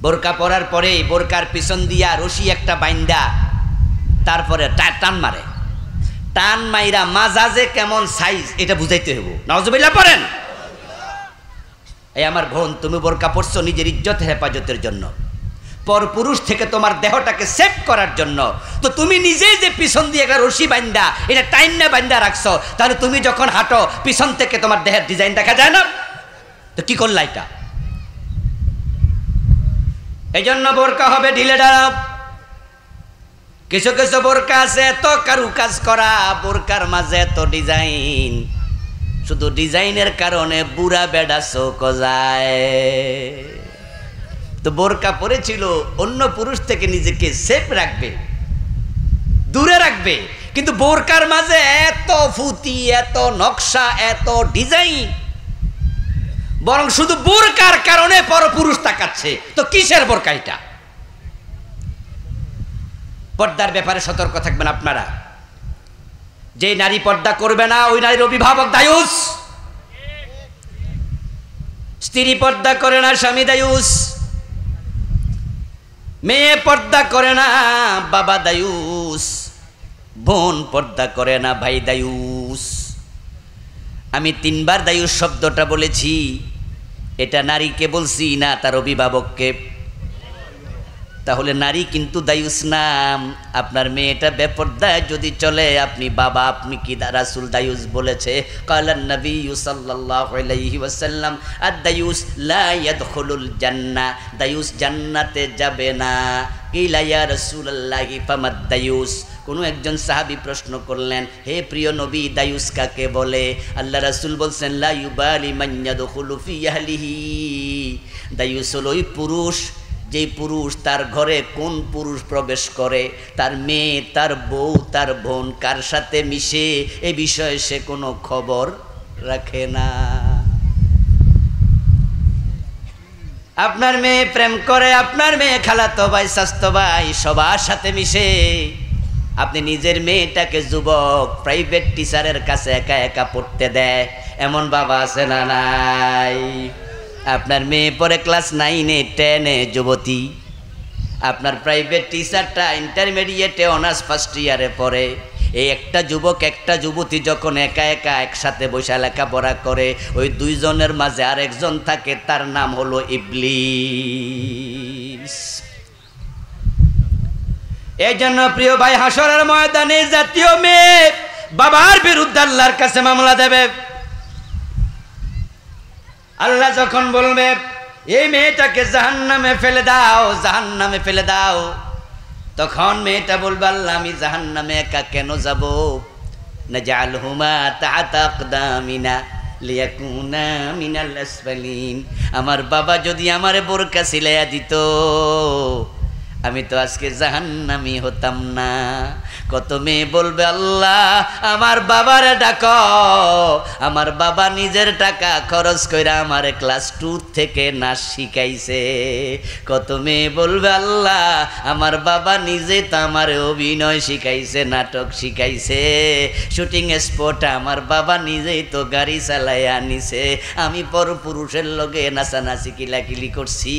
বোরকা পরার পরে বোরকার পিছন দিয়া রশি একটা বাইন্দা তারপরে টান মারে, টান মাইরা মাজাজে কেমন সাইজ এটা বুঝাইতে হইব। নাউজুবিল্লাহ পড়েন। এই আমার বোন, তুমি বোরকা পরছো নিজের ইজ্জত হেফাজতের জন্য, পরপুরুষ থেকে তোমার দেহটাকে সেভ করার জন্য। তো তুমি নিজেই যে পিছন দিয়ে একটা রশি বান্দা এটা টাইম না বান্দা রাখছো, তাহলে তুমি যখন হাঁটো পিছন থেকে তোমার দেহের ডিজাইন দেখা যায় না? তো কি করলা এটা? এই জন্য বোরকা হবে ঢিলে ঢালা। কিছু কিছু বোরকা আছে এত কারুকাজ করা, বোরকার মাঝে এত ডিজাইন, শুধু ডিজাইনের কারণে বুড়া বেডা চোখ যায়। তো বোরকা পরেছিল অন্য পুরুষ থেকে নিজেকে সেফ রাখবে, দূরে রাখবে, কিন্তু বোরকার মাঝে এত ফুতি, এত নকশা, এত ডিজাইন, বরং শুধু বোরকার কারণে পরপুরুষ তাকাচ্ছে। তো কিসের বোরকা এটা? পর্দার ব্যাপারে সতর্ক থাকবেন আপনারা। যে নারী পর্দা করবে না ওই নারীর অভিভাবক দায়ুস, স্ত্রী পর্দা করে না স্বামী দায়ুস, মেয়ে পর্দা করে না বাবা দায়ুস, বোন পর্দা করে না ভাই দায়ুস। আমি 3 বার দায়ুস শব্দটা বলেছি, এটা নারীকে বলছি না তার অভিভাবককে। তাহলে নারী কিন্তু দায়ুস নাম। আপনার মেয়েটা বেপর্দায় যদি চলে, আপনি বাবা, আপনি কি রাসূল দায়ুস বলেছে? কালান নবী সাল্লাল্লাহু আলাইহি ওয়াসাল্লাম আদ-দায়ুস লা ইয়াদখুলুল জান্নাহ, দায়ুস জান্নাতে যাবে না। কিলা ইয়া রাসূলুল্লাহি ফামাদ দায়ুস। কোনো একজন সাহাবী প্রশ্ন করলেন, হে প্রিয় নবী, দায়ুস কাকে বলে? আল্লাহ রাসূল বলছেন, লা ইউবালি মান ইয়াদখুলু ফি আহলিহি। দায়ুস হলো ওই পুরুষ, যেই পুরুষ তার ঘরে কোন পুরুষ প্রবেশ করে, তার মেয়ে, তার বউ, তার বোন কার সাথে মিশে, এ বিষয়ে সে কোনো খবর রাখে না। আপনার মেয়ে প্রেম করে, আপনার মেয়ে খালাতো ভাই, চাচাতো ভাই সবার সাথে মিশে, আপনি নিজের মেয়েটাকে যুবক প্রাইভেট টিচারের কাছে একা একা পড়তে দেয়, এমন বাবা আছে না নাই? আপনার মেয়ে পরে ক্লাস 9-এ 10-এ যুবতী, আপনার প্রাইভেট টিচারটা ইন্টারমিডিয়েটে অনার্স ফার্স্ট ইয়ারে পড়ে। এই একটা যুবক একটা যুবতী যখন একা একা একসাথে বসে লেখাপড়া করে, ওই 2 জনের মাঝে আরেকজন থাকে, তার নাম হলো ইবলিস। এই জন্য প্রিয় ভাই, হাসরের ময়দানে জাতীয় মেয়ে বাবার বিরুদ্ধে আল্লাহর কাছে মামলা দেবে। আল্লাহ যখন বলবে এই মেয়েটাকে জাহান্নামে ফেলে দাও, জাহান্নামে ফেলে দাও, তখন মেয়েটা বলবে, আল্লাহ আমি জাহান্নামে একা কেন যাব? নাজআলহুমা তাহতা আকদামিনা লিয়াকুনা মিনাল আসফালিন। আমার বাবা যদি আমারে বোরকা সিলাইয়া দিত, আমি তো আজকে জাহান্নামী হতাম না। কত মেয়ে বলবে, আল্লাহ আমার বাবারে ডাকো, আমার বাবা নিজের টাকা খরচ কইরা আমারে ক্লাস 2 থেকে নাচ শিখাইছে। কত মেয়ে বলবে, আল্লাহ আমার বাবা নিজে তো আমার অভিনয় শিখাইছে, নাটক শিখাইছে, শুটিং স্পট আমার বাবা নিজেই তো গাড়ি চালাই আনিছে, আমি পরপুরুষের লগে নাচানাচি কিলাকিলি করছি,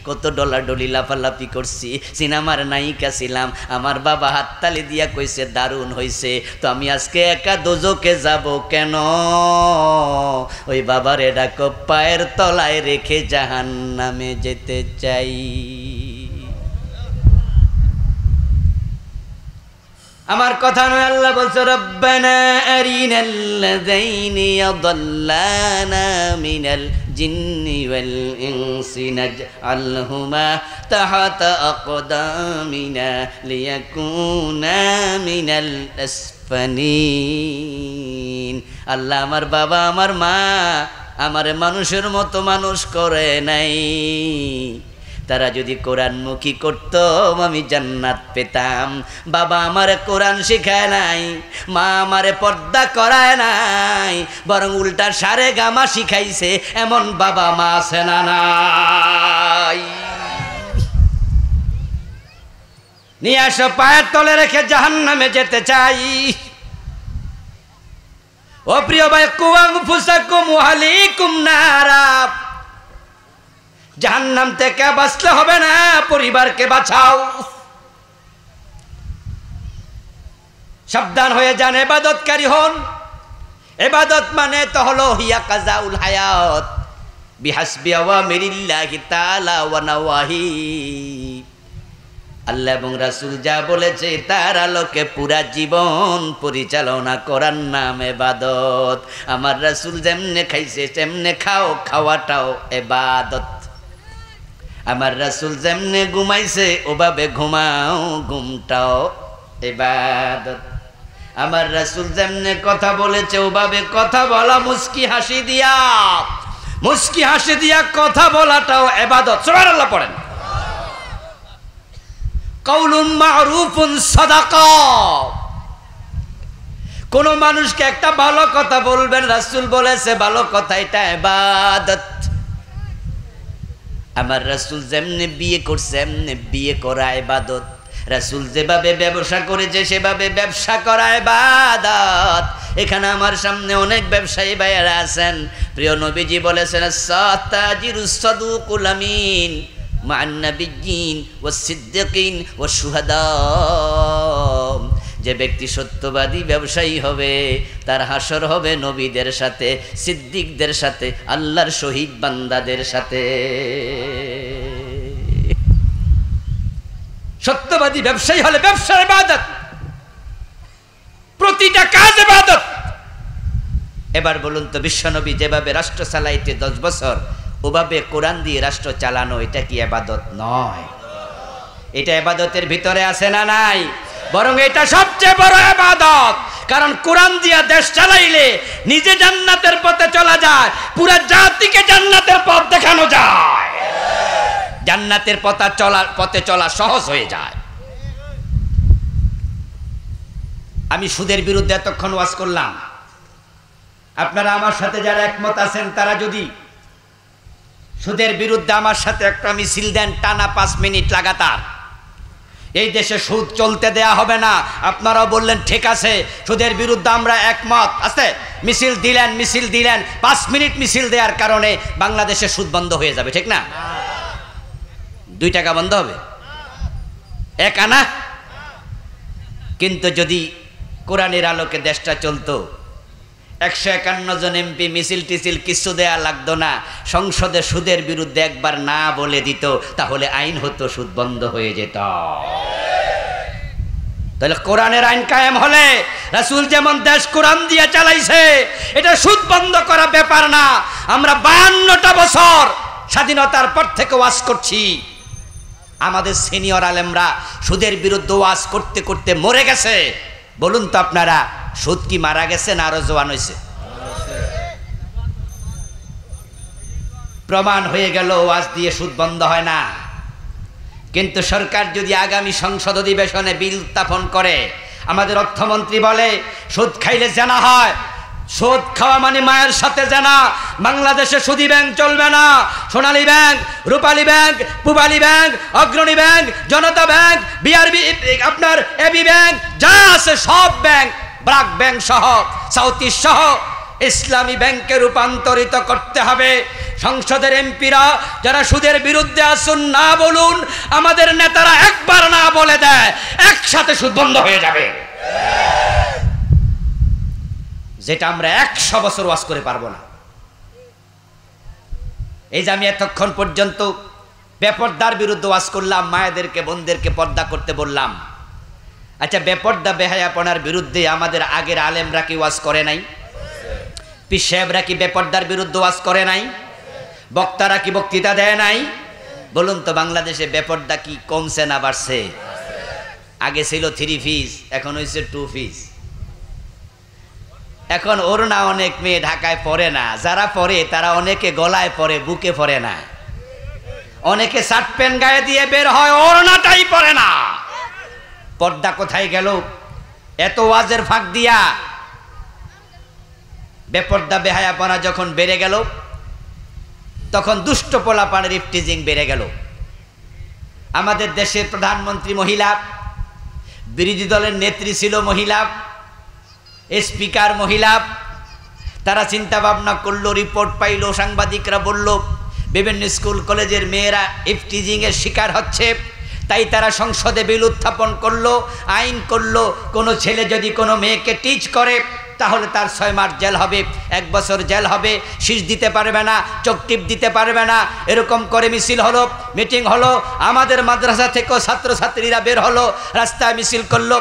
কত ডলাডলি লাফালাফি করছি, সিনেমার নায়িকা ছিলাম, আমার বাবা হাততালি দিয়া কইছে দারুণ হইছে। তো আমি আজকে একা দোজকে যাব কেন? ওই বাবারে ডাকো, পায়ের তলায় রেখে জাহান্নামে যেতে চাই। আমার কথা নয়, আল্লাহ বলছে, রব্বানা আরিনাল্লাযাইনি ইয়াদাল্লানা মিনাল জিন্নি ওয়াল ইনসি নাজআলহুমা তাহতা আকদামিনা লিয়াকুনা মিনাল আসফালিন। আল্লাহ আমার বাবা আমার মা আমারে মানুষের মতো মানুষ করে নাই, তারা যদি কোরআনমুখী করত আমি জান্নাত পেতাম। বাবা আমারে কোরআন শিখায় নাই, মা আমারে পর্দা করায় নাই, বরং উল্টা সারে গামা শিখাইছে, এমন বাবা মা আছে না নাই? নিয়ে আসো, পায়ের তলে রেখে জাহান্নামে যেতে চাই। ও প্রিয় ভাই, কুআনফুসাকুম ওয়া আলাইকুম নারা, জাহান্নাম থেকে বাঁচলে হবে না, পরিবারকে বাঁচাও। সাবধান হয়ে যান, ইবাদতকারী হন। ইবাদত মানে তো হলো হিয়া কাজাউল হায়াত বিহাসবি আওয়ামিরিল্লাহি তাআলা ওয়া নাওয়াহি। আল্লাহ এবং রাসূল যা বলেছে তার আলোকে পুরা জীবন পরিচালনা করার নাম ইবাদত। আমার রাসূল যেমনে খাইছে তেমনে খাও, খাওয়াটাও ইবাদত। আমার রাসূল যেমনে ঘুমাইছে ওভাবে ঘুমাও, ঘুমটাও ইবাদত। আমার রাসূল যেমনে কথা বলেছে ওভাবে কথা বলা, মুস্কি হাসি দিয়া, মুস্কি হাসি দিয়া কথা বলাটাও ইবাদত। সুবহানাল্লাহ পড়েন। কাউলুন মারুফুন সাদাকা। কোন মানুষকে একটা ভালো কথা বলবেন, রাসূল বলেছে ভালো কথা, এটা ইবাদত। আমার রাসূল যেমনে বিয়ে করছে এমনি বিয়ে করা ইবাদত। রাসূল যেভাবে ব্যবসা করেছে সেভাবে ব্যবসা করা ইবাদত। এখানে আমার সামনে অনেক ব্যবসায়ী ভাইয়েরা আছেন। প্রিয় নবীজি বলেছেন সাতাজিরুস সাদুকুল আমিন মা'আন নাবিয়্যিন ওয়াস সিদ্দিকিন ওয়াস শুহাদা। যে ব্যক্তি সত্যবাদী ব্যবসায়ী হবে তার হাসর হবে নবীদের সাথে, সিদ্দিকদের সাথে, আল্লাহর শহীদ বান্দাদের সাথে। সত্যবাদী ব্যবসায়ী হলে ব্যবসা ইবাদত, প্রতিটা কাজ ইবাদত। এবার বলুন তো, বিশ্বনবী যেভাবে রাষ্ট্র চালাইতে 10 বছর ওভাবে কোরআন দিয়ে রাষ্ট্র চালানো, এটা কি ইবাদত নয়? এটা ইবাদতের ভিতরে আছে না নাই? বরং এটা সবচেয়ে বড় ইবাদত। কারণ কোরআন দিয়ে দেশ চালাইলে নিজে জান্নাতের পথে চলা যায়, পুরো জাতিকে জান্নাতের পথ দেখানো যায়, জান্নাতের পথে চলা সহজ হয়ে যায়। আমি সুদের বিরুদ্ধে এতক্ষণ ওয়াজ করলাম। আপনারা আমার সাথে যারা একমত আছেন তারা যদি সুদের বিরুদ্ধে আমার সাথে একটা মিছিল দেন টানা 5 মিনিট লাগাতার, এই দেশে সুদ চলতে দেয়া হবে না। আপনারাও বললেন ঠিক আছে, সুদের বিরুদ্ধে আমরা একমত আছে, মিছিল দিলেন 5 মিনিট মিছিল দেওয়ার কারণে বাংলাদেশে সুদ বন্ধ হয়ে যাবে, ঠিক না? 2 টাকা বন্ধ হবে, 1 আনা। কিন্তু যদি কোরআনের আলোকে দেশটা চলতো, 151 জন এমপি মিছিল টিছিল কিছু দেয়া লাগতো না, সংসদে সুদের বিরুদ্ধে একবার না বলে দিত, তাহলে আইন হতো, সুদ বন্ধ হয়ে যেত। তাহলে কোরআনের আইন কায়েম হলে রাসূল যেমন দেশ কোরআন দিয়ে চালাইছে, এটা সুদ বন্ধ করা ব্যাপার না। আমরা 52টা বছর স্বাধীনতার পর থেকে ওয়াজ করছি। আমাদের সিনিয়র আলেমরা সুদের বিরুদ্ধে ওয়াজ করতে করতে মরে গেছে। বলুন তো আপনারা, সুদ কি মারা গেছে না আরো জোয়ান হয়েছে? প্রমাণ হয়ে গেল ওয়াজ দিয়ে সুদ বন্ধ হয় না। কিন্তু সরকার যদি আগামী সংসদ অধিবেশনে বিল উত্থাপন করে, আমাদের অর্থমন্ত্রী বলে সুদ খাইলে জানা হয়, সুদ খাওয়া মানে মায়ের সাথে জানা। বাংলাদেশে সুদী ব্যাংক চলবে না। সোনালী ব্যাংক, রূপালী ব্যাংক, পূবালী ব্যাংক, অগ্রণী ব্যাংক, জনতা ব্যাংক, বিআরবি, আপনার এবি ব্যাংক, যা আছে সব ব্যাংক, ব্র্যাক ব্যাংক সহ, সাউথ ইস্ট সহ ইসলামী ব্যাংকে রূপান্তরিত করতে হবে। সংসদের এমপিরা যারা সুদের বিরুদ্ধে আসুন না বলুন, আমাদের নেতারা একবার না বলে দেয়, একসাথে সুদ বন্ধ হয়ে যাবে, যেটা আমরা 100 বছর ওয়াজ করে পারবো না। এই যে আমি এতক্ষণ পর্যন্ত বেপর্দার বিরুদ্ধে ওয়াজ করলাম, মায়েদেরকে বোনদেরকে পর্দা করতে বললাম। আচ্ছা, বেপর্দা বেহায়াপনার বিরুদ্ধে আমাদের আগের আলেমরা কি ওয়াজ করে নাই? পীর সাহেবরা কি বেপর্দার বিরুদ্ধে ওয়াজ করে নাই? বক্তারা কি বক্তৃতা দেয় নাই? বলুন তো, বাংলাদেশে বেপর্দা কি কমছে না বাড়ছে? আগে ছিল 3 পিস, এখন হয়েছে 2 পিস। এখন ওড়না অনেক মেয়ে ঢাকায় পরে না, যারা পরে তারা অনেকে গলায় পরে, বুকে পরে না। অনেকে শার্ট প্যান্ট গায়ে দিয়ে বের হয়, ওড়নাটাই পরে না। পর্দা কোথায় গেল? এত ওয়াজের ফাঁক দিয়া বেপর্দা বেহায়াপনা যখন বেড়ে গেল, তখন দুষ্ট পোলাপানের ইফটিজিং বেড়ে গেল। আমাদের দেশের প্রধানমন্ত্রী মহিলা, বিরোধী দলের নেত্রী ছিল মহিলা, স্পিকার মহিলা। তারা চিন্তা ভাবনা করলো, রিপোর্ট পাইলো, সাংবাদিকরা বলল বিভিন্ন স্কুল কলেজের মেয়েরা ইফটিজিংয়ের শিকার হচ্ছে, তাই তারা সংসদে বিল উত্থাপন করলো, আইন করলো, কোনো ছেলে যদি কোনো মেয়েকে টিচ করে তাহলে তার 6 মাস জেল হবে, 1 বছর জেল হবে, শীষ দিতে পারবে না, চোখ টিপ দিতে পারবে না। এরকম করে মিছিল হলো, মিটিং হলো, আমাদের মাদ্রাসা থেকেও ছাত্রছাত্রীরা বের হলো, রাস্তায় মিছিল করলো,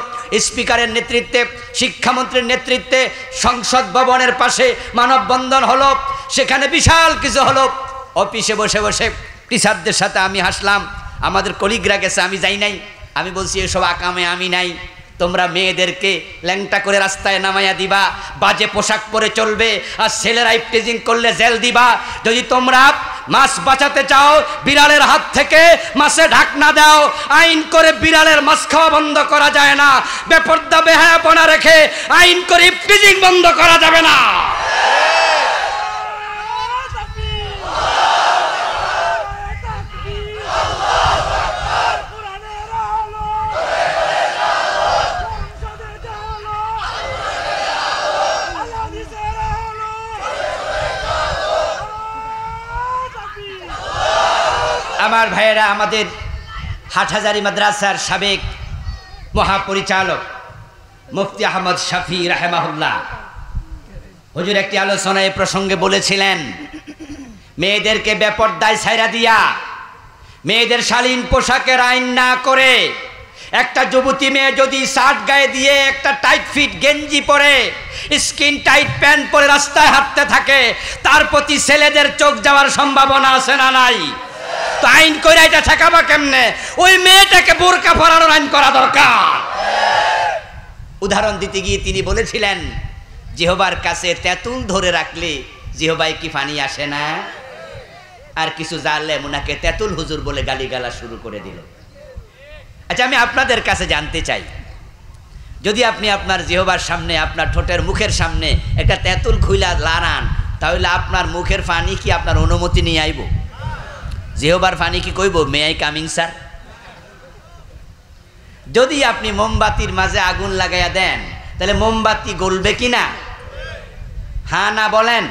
স্পিকারের নেতৃত্বে, শিক্ষামন্ত্রীর নেতৃত্বে সংসদ ভবনের পাশে মানববন্ধন হলো, সেখানে বিশাল কিছু হলো। অফিসে বসে বসে টিচারদের সাথে আমি হাসলাম, আমাদের কলিগরা গেছে, আমি যাই নাই। আমি বলছি এসব আকামে আমি নাই, তোমরা মেয়েদেরকে ল্যাংটা করে রাস্তায় নামাইয়া দিবা, বাজে পোশাক পরে চলবে, আর ছেলেরা ইফটিজিং করলে জেল দিবা। যদি তোমরা মাছ বাঁচাতে চাও, বিড়ালের হাত থেকে মাছে ঢাকনা দাও, আইন করে বিড়ালের মাছ খাওয়া বন্ধ করা যায় না, বেপর্দা বেহায়াপনা রেখে আইন করে ইফটিজিং বন্ধ করা যাবে না। আমার ভাইয়েরা, আমাদের হাটহাজারী মাদ্রাসার সাবেক মহাপরিচালক মুফতি আহমদ শফি রাহেমাহুল্লাহ হুজুর একটি আলোচনায় প্রসঙ্গে বলেছিলেন, মেয়েদেরকে বেপরদায় ছাইরা দিয়া, মেয়েদের শালীন পোশাকের আইন না করে, একটা যুবতী মেয়ে যদি শার্ট গায়ে দিয়ে একটা টাইট ফিট গেঞ্জি পরে, স্কিন টাইট প্যান্ট পরে রাস্তায় হাঁটতে থাকে, তার প্রতি ছেলেদের চোখ যাওয়ার সম্ভাবনা আছে না নাই? তো আইন করে এটা ঠেকাবা কেমনে? ওই মেয়েটাকে বোরকা পরানোর আইন করা দরকার। উদাহরণ দিতে গিয়ে তিনি বলেছিলেন, জিহবার কাছে তেঁতুল ধরে রাখলে জিহবায় কি পানি আসে না? আর কিছু জানলে মুনাকে তেঁতুল হুজুর বলে গালিগালা শুরু করে দিল। আচ্ছা, আমি আপনাদের কাছে জানতে চাই, যদি আপনি আপনার জিহবার সামনে, আপনার ঠোঁটের মুখের সামনে একটা তেঁতুল খুইলা লাড়ান, তাহলে আপনার মুখের পানি কি আপনার অনুমতি নিয়ে আইব? জিহবার পানি কি কইব মে আই কামিং স্যার? যদি আপনি মোমবাতির মাঝে আগুন লাগাইয়া দেন, তাহলে মোমবাতি গলবে কিনা? হ্যাঁ না বলেন।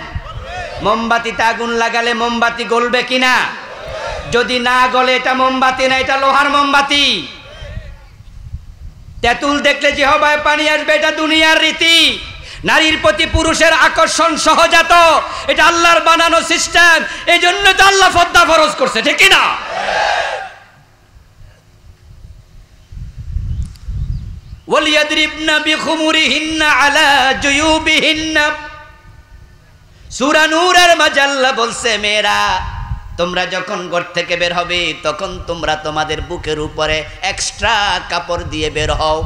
মোমবাতিতে আগুন লাগালে মোমবাতি গলবে কিনা? যদি না গলে এটা মোমবাতি না, এটা লোহার মোমবাতি। তেঁতুল দেখলে জিহবায় পানি আসবে, এটা দুনিয়ার রীতি। নারীর প্রতি পুরুষের আকর্ষণ সহজাত, এটা আল্লাহর বানানো সিস্টেম। এই জন্য তো আল্লাহ পর্দা ফরজ করছে, ঠিক না? ওয়ালিয়াদরিবনা বিখুমুরিহিন্না আলা জুয়ুবিহিন্না। সূরা নূরের মাঝে আল্লাহ বলছে, মেয়েরা তোমরা যখন ঘর থেকে বের হবে, তখন তোমরা তোমাদের বুকের উপরে এক্সট্রা কাপড় দিয়ে বের হও।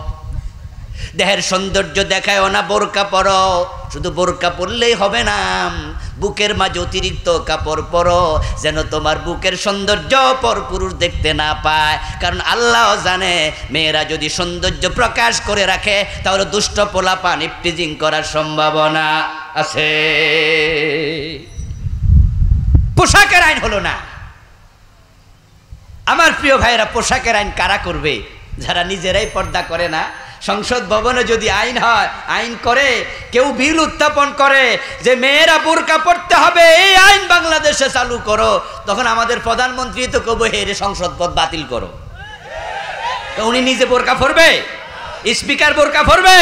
দেহের সৌন্দর্য দেখায়ও না, বোরকা পরো। শুধু বোরকা পরলেই হবে না, বুকের মাঝে অতিরিক্ত কাপড় পরো, যেন তোমার বুকের সৌন্দর্য পরপুরুষ দেখতে না পায়। কারণ আল্লাহ জানে, মেয়েরা যদি সৌন্দর্য প্রকাশ করে রাখে, তাহলে দুষ্ট পোলাপান ইফটিজিং করার সম্ভাবনা আছে। পোশাকের আইন হলো না। আমার প্রিয় ভাইয়েরা, পোশাকের আইন কারা করবে? যারা নিজেরাই পর্দা করে না। সংসদ ভবনে যদি আইন হয়, আইন করে কেউ বিল উত্থাপন করে যে মেয়েরা বোরকা পড়তে হবে, এই আইন বাংলাদেশে চালু করো, তখন আমাদের প্রধানমন্ত্রী তো কবে হেরে সংসদ পদ বাতিল করো। তো উনি নিজে বোরকা পরবে? স্পিকার বোরকা পরবে?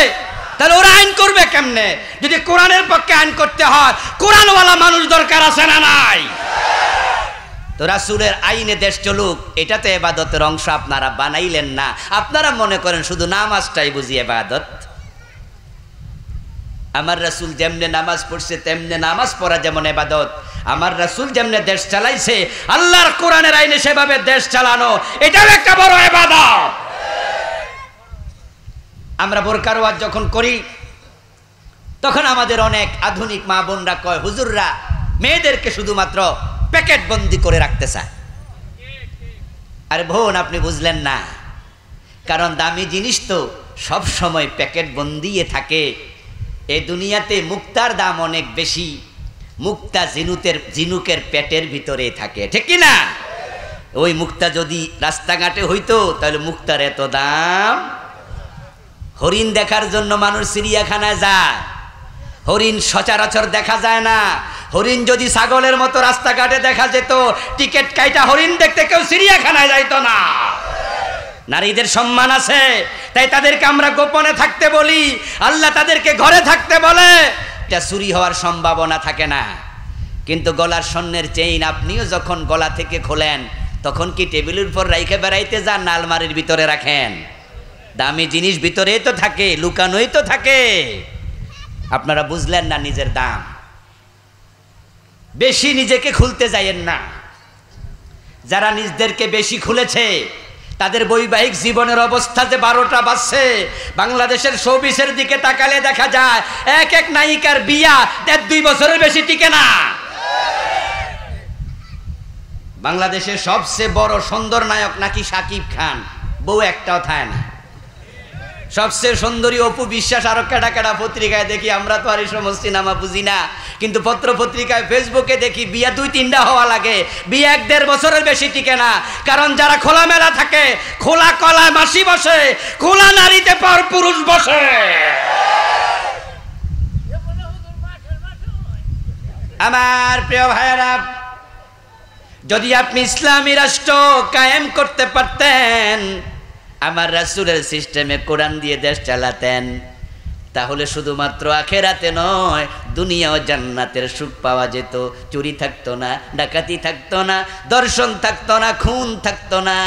তাহলে ওরা আইন করবে কেমনে? যদি কোরআনের পক্ষে আইন করতে হয়, কোরআনওয়ালা মানুষ দরকার আছে না নাই? তো রাসূলের আইনে দেশ চলুক, এটা তো ইবাদতের অংশ আপনারা বানাইলেন না। আপনারা মনে করেন শুধু নামাজটাই বুঝি ইবাদত। আমার রাসূল যেমনে নামাজ পড়ছে, তেমনে নামাজ পড়া যেমন ইবাদত। আমার রাসূল যেমনে দেশ চালাইছে, আল্লাহর কোরআনের আইনে সেভাবে দেশ চালানো, এটাও একটা বড় ইবাদত। আমরা বোরকার ওয়াজ যখন করি, তখন আমাদের অনেক আধুনিক মা বোনরা কয়, হুজুররা মেয়েদেরকে শুধুমাত্র প্যাকেট বন্দি করে রাখতে চায়। আরে বোন, আপনি বুঝলেন না, কারণ দামি জিনিস তো সব সময় প্যাকেট বন্দিয়ে থাকে। এই দুনিয়াতে মুক্তার দাম অনেক বেশি। মুক্তা ঝিনুকের পেটের ভিতরে থাকে, ঠিক কি না? ওই মুক্তা যদি রাস্তাঘাটে হইতো, তাহলে মুক্তার এত দাম। হরিণ দেখার জন্য মানুষ চিড়িয়াখানায় যায়, হরিণ সচরাচর দেখা যায় না। হরিণ যদি ছাগলের মতো রাস্তাঘাটে দেখা যেত, টিকিট কাইটা হরিণ দেখতে কেউ চিড়িয়াখানায় যাইতো না। নারীদের সম্মান আছে, তাই তাদেরকে আমরা গোপনে থাকতে বলি, আল্লাহ তাদেরকে ঘরে থাকতে বলে, এটা চুরি হওয়ার সম্ভাবনা থাকে না। কিন্তু গলার স্বর্ণের চেইন আপনিও যখন গলা থেকে খোলেন, তখন কি টেবিলের উপর রাইখে বেড়াইতে যান না আলমারির ভিতরে রাখেন? দামি জিনিস ভিতরেই তো থাকে, লুকানোই তো থাকে। আপনারা বুঝলেন না নিজের দাম। বেশি নিজেকে খুলতে যাইয়েন না। যারা নিজদেরকে বেশি খুলেছে তাদের বৈবাহিক জীবনের অবস্থা যে 12টা বাজছে। বাংলাদেশের শোবিসের দিকে তাকালে দেখা যায় এক এক নায়িকার বিয়া 1.5-2 বছরের বেশি টিকে না। বাংলাদেশের সবচেয়ে বড় সুন্দর নায়ক নাকি শাকিব খান, বউ একটাও থাকে না। সবচেয়ে সুন্দরী অপু বিশ্বাস আরো কেডা কেডা পত্রিকায় দেখি। আমরা তো আর এই সমস্ত সিনেমা বুঝি না, কিন্তু পত্র পত্রিকায় ফেসবুকে দেখি বিয়া 2-3টা হওয়া লাগে, বিয়া 1-1.5 বছরের বেশি টিকে না। কারণ যারা খোলামেলা থাকে, খোলা কলায় মাসি বসে, খোলা নারীতে পর পুরুষ বসে। আমার প্রিয় ভাইয়েরা, যদি আপনি ইসলামী রাষ্ট্র কায়েম করতে পারতেন, আমার রাসূলের সিস্টেমে কোরআন দিয়ে দেশ চালাতেন, তাহলে শুধুমাত্র আখেরাতে নয়, দুনিয়া ও জান্নাতের সুখ পাওয়া যেত। চুরি থাকতো না, ডাকাতি থাকতো না, দর্শন থাকতো না, খুন থাকতো না।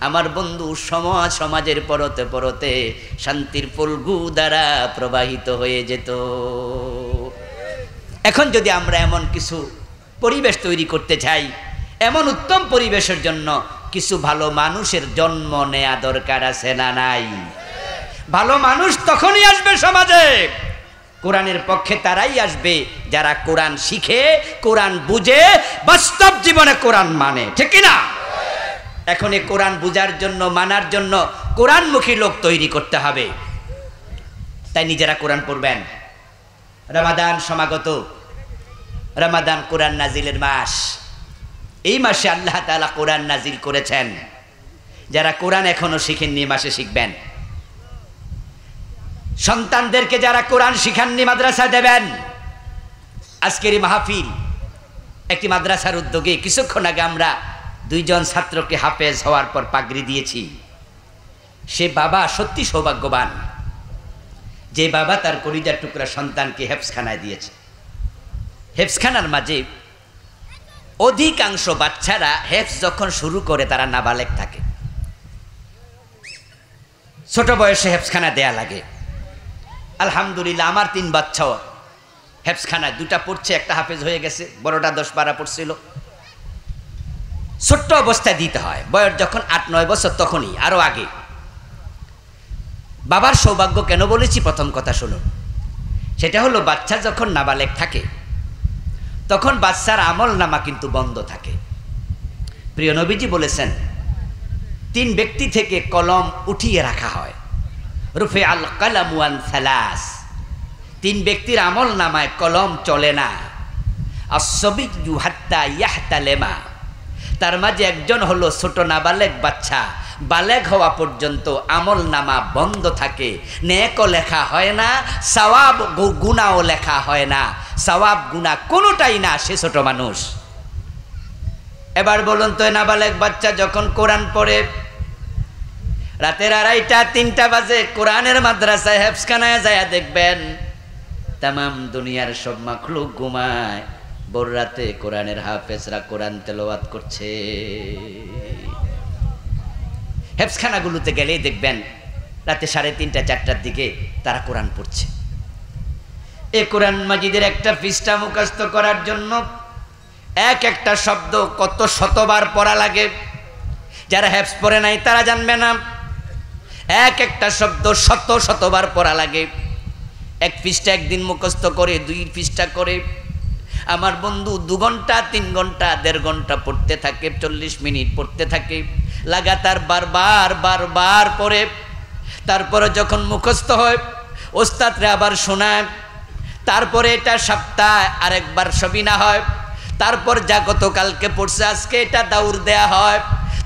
আমার বন্ধু, সমাজের পরতে পরতে শান্তির ফলগু দ্বারা প্রবাহিত হয়ে যেত। এখন যদি আমরা এমন কিছু পরিবেশ তৈরি করতে চাই, এমন উত্তম পরিবেশের জন্য কিছু ভালো মানুষের জন্ম নেয়া দরকার আছে না নাই? ভালো মানুষ তখনই আসবে সমাজে, কোরআনের পক্ষে তারাই আসবে যারা কোরআন শিখে, কোরআন বুঝে, বাস্তব জীবনে কোরআন মানে। ঠিক কি না? এখন এই কোরআন বুঝার জন্য, মানার জন্য কোরআনমুখী লোক তৈরি করতে হবে। তাই নিজেরা কোরআন পড়বেন। রমাদান সমাগত, রমাদান কোরআন নাজিলের মাস। এই মাসে আল্লাহ তাআলা কোরআন নাজিল করেছেন। যারা কোরআন এখনো শিখেননি, মাসে শিখবেন। সন্তানদেরকে যারা কোরআন শিখাননি, মাদ্রাসা দেবেন। আজকের এই মাহফিল একটি মাদ্রাসার উদ্যোগে। কিছুক্ষণ আগে আমরা 2 জন ছাত্রকে হাফেজ হওয়ার পর পাগড়ি দিয়েছি। সে বাবা সত্যি সৌভাগ্যবান, যে বাবা তার কলিজার টুকরা সন্তানকে হেফজখানায় দিয়েছে। হেফজখানার মাঝে অধিকাংশ বাচ্চারা হেফজ যখন শুরু করে তারা নাবালেগ থাকে, ছোট বয়সে হেফজখানা দেয়া লাগে। আলহামদুলিল্লাহ, আমার 3 বাচ্চাও হেফজখানায়, 2টা পড়ছে, একটা হাফেজ হয়ে গেছে, বড়টা 10-12 পড়ছিল। ছোট্ট অবস্থায় দিতে হয়, বয়স যখন 8-9 বছর তখনই, আরো আগে। বাবার সৌভাগ্য কেন বলেছি, প্রথম কথা শুনুন। সেটা হলো বাচ্চা যখন নাবালেগ থাকে তখন বাচ্চার আমল নামা কিন্তু বন্ধ থাকে। প্রিয় নবীজি বলেছেন 3 ব্যক্তি থেকে কলম উঠিয়ে রাখা হয়। রুফে আল কালামু আন সালাস, 3 ব্যক্তির আমল নামায় কলম চলে না। আসবিয়্যু হাত্তা ইয়াহতালেমা, তার মাঝে একজন হলো ছোট নাবালেগ বাচ্চা, বালেগ হওয়া পর্যন্ত আমল নামা বন্ধ থাকে। নেকও লেখা হয় না, সওয়াব গুনাহও লেখা হয় না। সওয়াব গুনাহ কোনোটাই না, সে ছোট মানুষ। এবার বলুন তো, নাবালেগ বাচ্চা যখন কোরআন পড়ে, রাতের 2:30-3টা বাজে কোরআনের মাদ্রাসায় হেফজখানায় যায় দেখবেন তামাম দুনিয়ার সব মাখলুক ঘুমায়, ভোর রাতে কোরআনের হাফেজরা কোরআন তেলাওয়াত করছে। হেফজখানাগুলোতে গেলেই দেখবেন রাতে 3:30-4টার দিকে তারা কোরআন পড়ছে। এই কোরআন মাজিদের একটা পৃষ্ঠা মুখস্থ করার জন্য একটা শব্দ কত শতবার পড়া লাগে। যারা হেফজ পড়ে নাই তারা জানবে না, একটা শব্দ শতবার পড়া লাগে। 1 পৃষ্ঠা একদিন মুখস্থ করে, 2 পৃষ্ঠা করে। আমার বন্ধু 2 ঘন্টা, 3 ঘন্টা, 1.5 ঘন্টা পড়তে থাকে, 40 মিনিট পড়তে থাকে লাগাতার, বারবার পড়ে। তারপরে যখন মুখস্থ হয়, ওস্তাদরা আবার শোনায়। তারপরে এটা সপ্তাহে আরেকবার সবিনা হয়। তারপর যা গতকালকে পড়ছে আজকে এটা দাউর দেয়া হয়।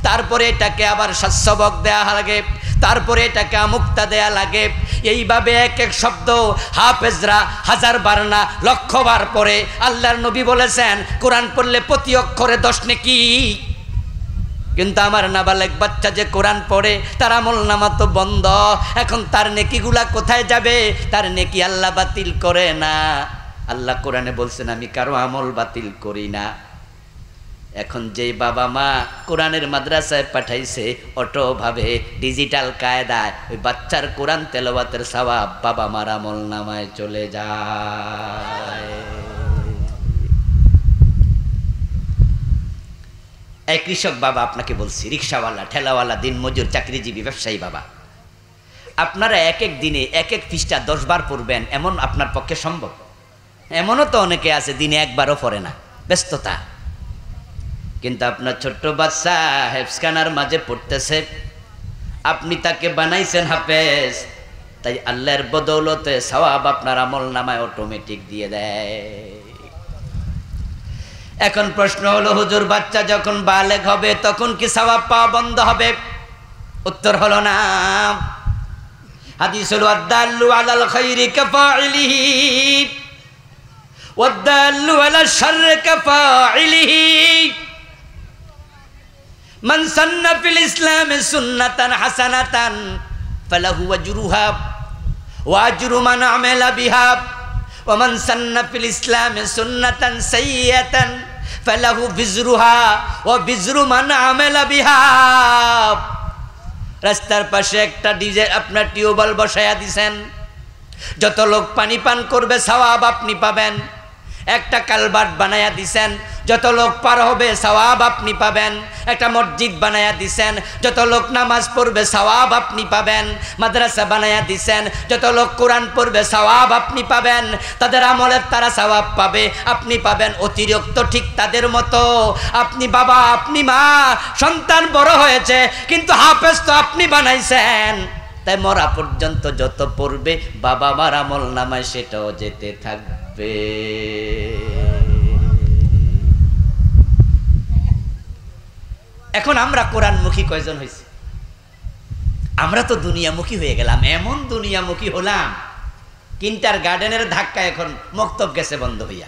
তারপরে এটাকে আবার সবক দেয়া লাগে। তারপরে এটাকে আমুক্তা দেয়া লাগে। এইভাবে এক এক শব্দ হাফেজরা 1000 বার না 1,000,000 বার পরে। আল্লাহর নবী বলেছেন কোরআন পড়লে প্রতি অক্ষরে 10 নেকি। কিন্তু আমার নাবালেক বাচ্চা যে কোরআন পড়ে তার আমলনামা তো বন্ধ। এখন তার নেকিগুলা কোথায় যাবে? তার নেকি আল্লাহ বাতিল করে না। আল্লাহ কোরআনে বলছেন আমি কারো আমল বাতিল করি না। এখন যেই বাবা মা কোরআনের মাদ্রাসায় পাঠাইছে অটোভাবে ডিজিটাল কায়দায়, ওই বাচ্চার কোরআন তেলাওয়াতের সওয়াব বাবা মার আমলনামায় চলে যায়। এই কৃষক বাবা আপনাকে বলছি, রিক্সাওয়ালা, ঠেলাওয়ালা, দিনমজুর, চাকরিজীবী, ব্যবসায়ী বাবা, আপনারা এক এক দিনে এক এক পৃষ্ঠা 10 বার পড়বেন, এমন আপনার পক্ষে সম্ভব? এমনও তো অনেকে আছে দিনে একবারও পড়ে না, ব্যস্ততা। কিন্তু আপনার ছোট্ট বাচ্চা হেফজখানার মাঝে পড়তেছে, আপনি তাকে বানাইছেন হাফেজ, তাই আল্লাহর বদৌলতে সওয়াব আপনার আমলনামায় অটোমেটিক দিয়ে দেয়। এখন প্রশ্ন হলো হুজুর বাচ্চা যখন বালেগ হবে তখন কি সওয়াব পাওয়া বন্ধ হবে? উত্তর হলো না। হাদিস হলো আদাল্লু আলাল খাইরি কাফাইলিহি ওয়াদাল্লু আলাশ শাররি কাফাইলিহি মান সান্না ফিল ইসলামি সুন্নাতান হাসানাতান ফালাহু আজরুহা ওয়া আজরু মান আমিলা বিহা ওয়া মান সান্না ফিল ইসলামি সুন্নাতান সাইয়্যাতান ফালাহু বিজরুহা ওয়া বিজরু মান আমিলা বিহা। রাস্তার পাশে একটা ডিজে আপনার টিউবওয়েল বসায়া দিছেন, যত লোক পানি পান করবে সওয়াব আপনি পাবেন। একটা কালভার্ট বানায়া দিছেন, যত লোক পার হবে সওয়াব আপনি পাবেন। একটা মসজিদ বানায়া দিছেন, যত লোক নামাজ পড়বে সওয়াব আপনি পাবেন। মাদ্রাসা বানায়া দিছেন, যত লোক কোরআন পড়বে সওয়াব আপনি পাবেন। তাদের আমলের তারা সওয়াব পাবে, আপনি পাবেন অতিরিক্ত। ঠিক তাদের মতো আপনি বাবা, আপনি মা, সন্তান বড় হয়েছে কিন্তু হাফেজ তো আপনি বানাইছেন, তাই মরা পর্যন্ত যত পড়বে বাবা মার আমলনামায় সেটাও যেতে থাকবে। এখন আমরা কোরআনমুখী কয়জন হয়েছি? আমরা তো দুনিয়ামুখী হয়ে গেলাম। এমন দুনিয়ামুখী হলাম, কিন্টার গার্ডেনের ধাক্কা এখন মক্তব গেছে বন্ধ হইয়া।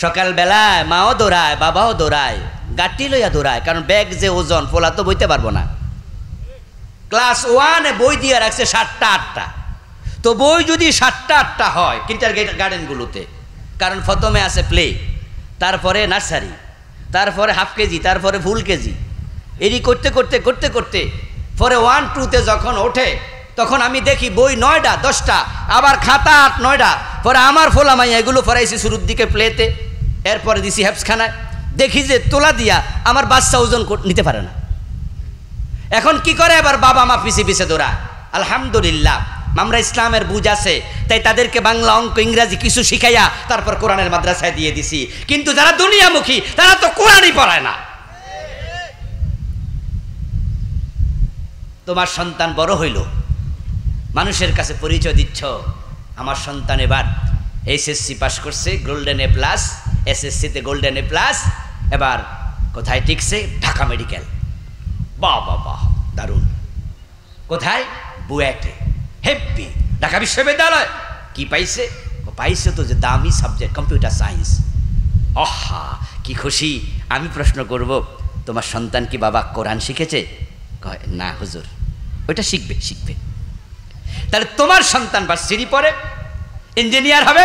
সকালবেলায় মাও দৌড়ায়, বাবাও দৌড়ায়, গাটি লইয়া দৌড়ায়, কারণ ব্যাগ যে ওজন পোলা তো বইতে পারবো না। ক্লাস 1-এ বই দিয়ে রাখছে 7টা 8টা, তো বই যদি 7টা 8টা হয় কিন্টার গার্ডেনগুলোতে, কারণ প্রথমে আছে প্লে, তারপরে নার্সারি, তারপরে হাফ কেজি, তারপরে ফুল কেজি, এরই করতে করতে করতে করতে পরে 1-2-তে যখন ওঠে তখন আমি দেখি বই 9টা 10টা, আবার খাতা 8-9টা। পরে আমার ফোলা মাইয়া এগুলো ফরাইছি শুরুর দিকে প্লেতে, এরপরে দিছি হেফজখানায়। দেখি যে তোলা দিয়া আমার বাচ্চা ওজন নিতে পারে না। এখন কি করে? এবার বাবা মা পিছে পিছে দৌড়ায়। আলহামদুলিল্লাহ আমরা ইসলামের বুঝ আছে, তাই তাদেরকে বাংলা, অঙ্ক, ইংরাজি কিছু শিখাইয়া তারপর কোরআনের মাদ্রাসায় দিয়ে দিছি। কিন্তু যারা দুনিয়ামুখী তারা তো কোরআনই পড়ায় না। তোমার সন্তান বড় হইল, মানুষের কাছে পরিচয় দিচ্ছ, আমার সন্তান এবার এইচএসসি পাস করছে, গোল্ডেন A+, এসএসসিতে গোল্ডেন A+, এবার কোথায় টিকছে? ঢাকা মেডিকেল। বাহ বাহ বাহ, দারুণ। কোথায়? বুয়েটে। হেব্বি। ঢাকা বিশ্ববিদ্যালয়। কি পাইছে? পাইছে তো যে দামি সাবজেক্ট কম্পিউটার সায়েন্স। আহা কি খুশি। আমি প্রশ্ন করব, তোমার সন্তান কি বাবা কোরআন শিখেছে? কয় না হুজুর। ওইটা শিখবে শিখবে। তাহলে তোমার সন্তান ভার্সিটি পড়ে, ইঞ্জিনিয়ার হবে,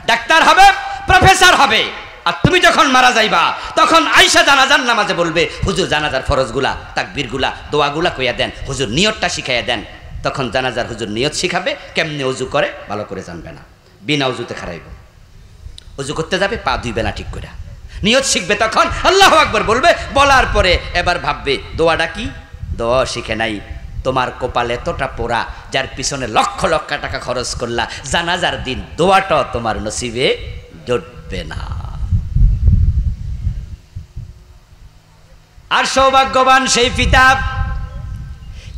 ডাক্তার হবে, প্রফেসর হবে, আর তুমি যখন মারা যাইবা তখন আইসা জানাজার নামাজে বলবে হুজুর জানাজার ফরজগুলা, তাকবীরগুলা, দোয়াগুলা কইয়া দেন, হুজুর নিয়তটা শিখাইয়া দেন। তখন জানাজার হুজুর নিয়ত শিখাবে, কেমনে অজু করে ভালো করে জানবে না, বিনা অজুতে খারাইব। অজু করতে যাবে, পা ধুইবে না ঠিক করে, নিয়ত শিখবে। তখন আল্লাহু আকবার বলবে, বলার পরে এবার ভাববে দোয়াটা কি? দোয়া শিখে নাই। তোমার কপাল এতটা পোড়া, যার পিছনে লক্ষ লক্ষ টাকা খরচ করলা, জানাজার দিন দোয়াটা তোমার নসিবে জুটবে না। আর সৌভাগ্যবান সেই পিতা,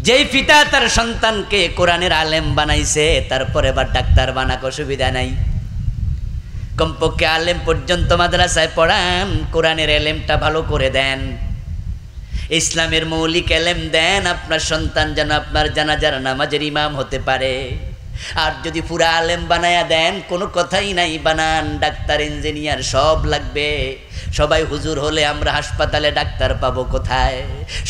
যেই পিতা তার সন্তানকে কোরআনের আলেম বানাইছে, তারপরে এবার ডাক্তার বানাক, অসুবিধা নাই, কমপক্ষে আলেম পর্যন্ত মাদ্রাসায় পড়ান, কোরআনের এলেমটা ভালো করে দেন। ইসলামের মৌলিক এলেম দেন, আপনার সন্তান যেন আপনার জানাজার নামাজের ইমাম হতে পারে। আর যদি পুরা আলেম বানায়া দেন, কোনো কথাই নাই, বানান, ডাক্তার ইঞ্জিনিয়ার সব লাগবে। সবাই হুজুর হলে আমরা হাসপাতালে ডাক্তার পাবো কোথায়?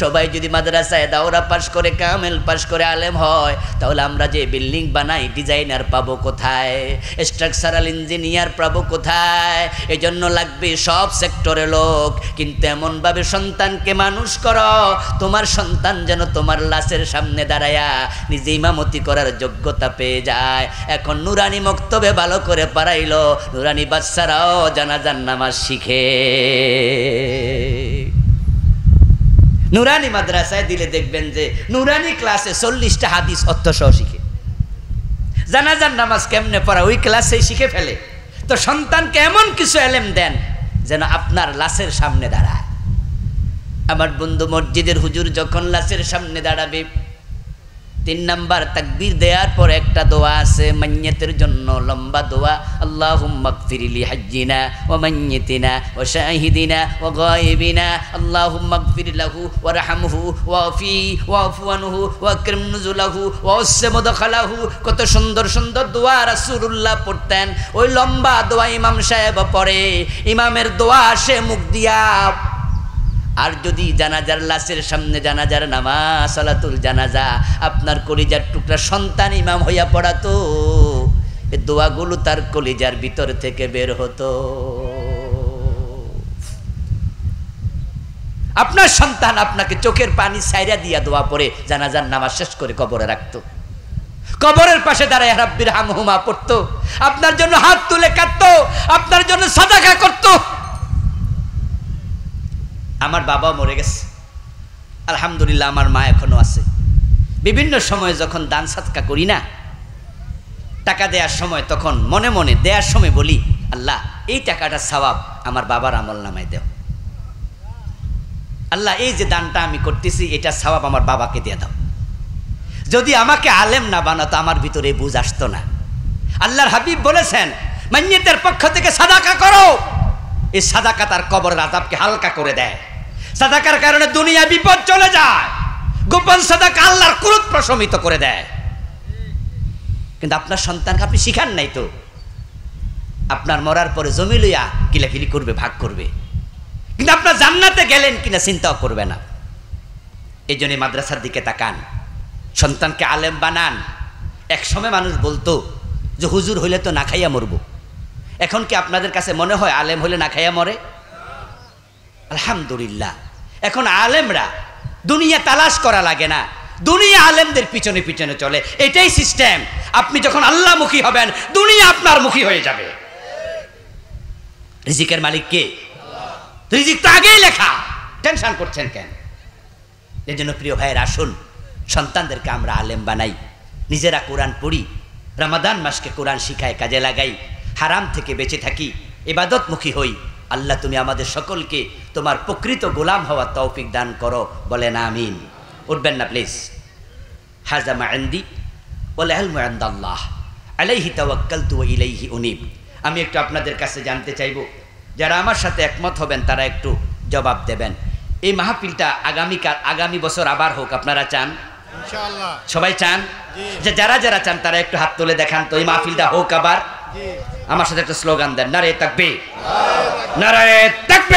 সবাই যদি মাদ্রাসায় দাওরা পাশ করে, কামেল পাশ করে আলেম হয়, তাহলে আমরা যে বিল্ডিং বানাই ডিজাইনার পাবো কোথায়? স্ট্রাকচারাল ইঞ্জিনিয়ার পাবো কোথায়? এজন্য লাগবে সব সেক্টরে লোক। কিন্তু এমনভাবে সন্তানকে মানুষ করো, তোমার সন্তান যেন তোমার লাশের সামনে দাঁড়ায়া নিজে ইমামতি করার যোগ্যতা পেয়ে যায়। এখন নুরানি মক্তবে ভালো করে পড়াইলো, নুরানি বাচ্চারাও জানাজার নামাজ শিখে। নুরানি মাদ্রাসায় দিলে দেখবেন যে নুরানি ক্লাসে 40টা হাদিস অর্থসহ শিখে। জানাজার নামাজ কেমনে পড়া ওই ক্লাসে শিখে ফেলে। তো সন্তানকে এমন কিছু এলেম দেন যেন আপনার লাশের সামনে দাঁড়ায়। আমার বন্ধু মসজিদের হুজুর যখন লাশের সামনে দাঁড়াবে, 3 নাম্বার তাকবীর দেওয়ার পর একটা দোয়া আছে মাইয়াতের জন্য, লম্বা দোয়া। আল্লাহুম্মা গফিরলি হাজ্জিনা ওয়া মাইয়াতিনা ওয়া শাহিদিনা ওয়া গায়িবিনা, আল্লাহুম্মা গফির লাহু ওয়ারহামহু ওয়াফু আনহু ওয়া আকরিম নুজুলাহু ওয়া ওয়াসসি মুদখালাহু। কত সুন্দর সুন্দর দোয়া রাসূলুল্লাহ পড়তেন। ওই লম্বা দোয়া ইমাম সাহেব পড়ে, ইমামের দোয়া আসে মুখ দিয়া। আর যদি জানাজার লাশের সামনে জানাজার নামাজ, সালাতুল জানাজা, আপনার কলিজার টুকরা সন্তান ইমাম হইয়া পড়াতো, এই দোয়াগুলো তার কলিজার ভিতর থেকে বের হতো। আপনার সন্তান আপনাকে চোখের পানি ছাইরা দিয়া দোয়া পড়ে জানাজার নামাজ শেষ করে কবরে রাখতো। কবরের পাশে দাঁড়ায় রাব্বির হামহুমা পড়তো, আপনার জন্য হাত তুলে কাঁদতো, আপনার জন্য সাদাকা করতো। আমার বাবা মরে গেছে, আলহামদুলিল্লাহ আমার মা এখনো আছে। বিভিন্ন সময় যখন দান সাদকা করি না, টাকা দেওয়ার সময়, তখন মনে মনে দেওয়ার সময় বলি, আল্লাহ এই টাকাটা সওয়াব আমার বাবার আমল নামায় দেও। আল্লাহ এই যে দানটা আমি করতেছি এটা সওয়াব আমার বাবাকে দিয়ে দাও। যদি আমাকে আলেম না বানাতো আমার ভিতরে বুঝ আসতো না। আল্লাহর হাবিব বলেছেন মাইয়িতের পক্ষ থেকে সাদাকা করো, এই সাদাকা তার কবরের আযাবকে হালকা করে দেয়। সাদাকার কারণে দুনিয়া বিপদ চলে যায়। গোপন সাদাকা আল্লাহর ক্রোধ প্রশমিত করে দেয়। কিন্তু আপনার সন্তানকে আপনি শিখান নাই তো, আপনার মরার পরে জমি লইয়া কিলাকিলি করবে, ভাগ করবে, কিন্তু আপনার জান্নাতে গেলেন কিনা চিন্তাও করবে না। এই জন্য মাদ্রাসার দিকে তাকান, সন্তানকে আলেম বানান। এক সময় মানুষ বলতো যে হুজুর হইলে তো না খাইয়া মরবো। এখন কি আপনাদের কাছে মনে হয় আলেম হলে না খাইয়া মরে? আলহামদুলিল্লাহ, এখন আলেমরা দুনিয়া তালাশ করা লাগে না, দুনিয়া আলেমদের পিছনে পিছনে চলে। এটাই সিস্টেম। আপনি যখন আল্লাহমুখী হবেন, দুনিয়া আপনার মুখী হয়ে যাবে। রিজিকের মালিক কে? রিজিক তো আগেই লেখা, টেনশন করছেন কেন? এর জন্য প্রিয় ভাইয়ের আসুন, সন্তানদেরকে আমরা আলেম বানাই, নিজেরা কোরআন পড়ি, রমাদান মাসকে কোরআন শিখায় কাজে লাগাই, হারাম থেকে বেঁচে থাকি, ইবাদতমুখী হই। আল্লাহ তুমি আমাদের সকলকে তোমার প্রকৃত গোলাম হওয়ার তৌফিক দান করো, বলেন আমিন। উঠবেন না প্লিজ। হাযা মা ইনদি ওয়াল ইলমু ইনদাল্লাহ আলাইহি তাওয়াক্কালতু ওয়া ইলাইহি উনীব। আমি একটু আপনাদের কাছে জানতে চাইব, যারা আমার সাথে একমত হবেন তারা একটু জবাব দেবেন। এই মাহফিলটা আগামী বছর আবার হোক, আপনারা চান? ইনশাআল্লাহ সবাই চান? যে যারা যারা চান তারা একটু হাত তুলে দেখান তো, এই মাহফিলটা হোক আবার। আমার সাথে একটা স্লোগান দেন, নারে তাকবীর, নারে তাকবীর।